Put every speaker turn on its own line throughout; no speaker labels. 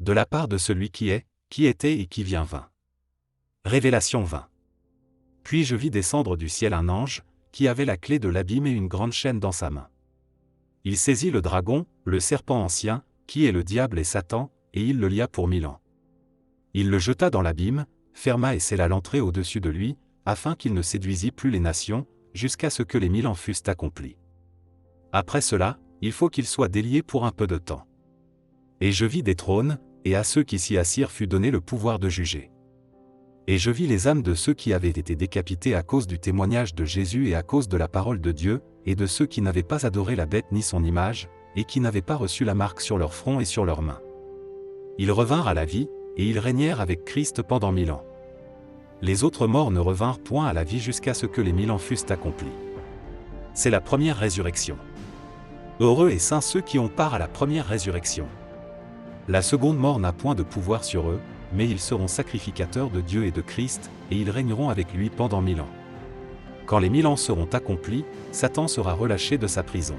De la part de celui qui est, qui était et qui vient vint. Révélation 20. Puis je vis descendre du ciel un ange, qui avait la clé de l'abîme et une grande chaîne dans sa main. Il saisit le dragon, le serpent ancien, qui est le diable et Satan, et il le lia pour 1000 ans. Il le jeta dans l'abîme, ferma et scella l'entrée au-dessus de lui, afin qu'il ne séduisît plus les nations, jusqu'à ce que les 1000 ans fussent accomplis. Après cela, il faut qu'il soit délié pour un peu de temps. Et je vis des trônes, et à ceux qui s'y assirent fut donné le pouvoir de juger. Et je vis les âmes de ceux qui avaient été décapités à cause du témoignage de Jésus et à cause de la parole de Dieu, et de ceux qui n'avaient pas adoré la bête ni son image, et qui n'avaient pas reçu la marque sur leur front et sur leurs mains. Ils revinrent à la vie, et ils régnèrent avec Christ pendant 1000 ans. Les autres morts ne revinrent point à la vie jusqu'à ce que les 1000 ans fussent accomplis. C'est la première résurrection. Heureux et saints ceux qui ont part à la première résurrection. La seconde mort n'a point de pouvoir sur eux, mais ils seront sacrificateurs de Dieu et de Christ, et ils régneront avec lui pendant 1000 ans. Quand les 1000 ans seront accomplis, Satan sera relâché de sa prison.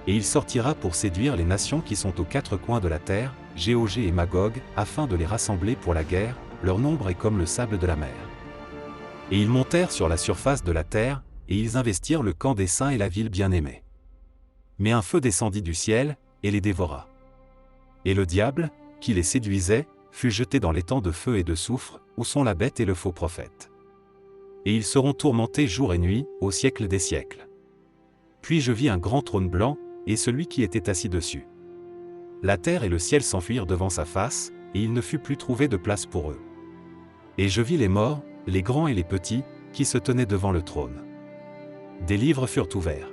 Et il sortira pour séduire les nations qui sont aux quatre coins de la terre, Géog et Magog, afin de les rassembler pour la guerre, leur nombre est comme le sable de la mer. Et ils montèrent sur la surface de la terre, et ils investirent le camp des saints et la ville bien-aimée. Mais un feu descendit du ciel, et les dévora. Et le diable, qui les séduisait, fut jeté dans l'étang de feu et de soufre, où sont la bête et le faux prophète. Et ils seront tourmentés jour et nuit, au siècle des siècles. Puis je vis un grand trône blanc, et celui qui était assis dessus. La terre et le ciel s'enfuirent devant sa face, et il ne fut plus trouvé de place pour eux. Et je vis les morts, les grands et les petits, qui se tenaient devant le trône. Des livres furent ouverts.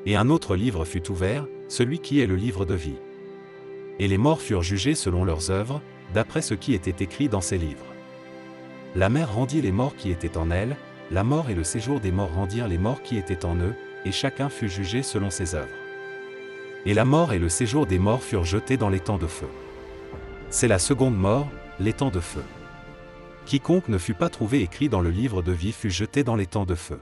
Et un autre livre fut ouvert, celui qui est le livre de vie. Et les morts furent jugés selon leurs œuvres, d'après ce qui était écrit dans ces livres. La mer rendit les morts qui étaient en elle, la mort et le séjour des morts rendirent les morts qui étaient en eux, et chacun fut jugé selon ses œuvres. Et la mort et le séjour des morts furent jetés dans l'étang de feu. C'est la seconde mort, l'étang de feu. Quiconque ne fut pas trouvé écrit dans le livre de vie fut jeté dans l'étang de feu.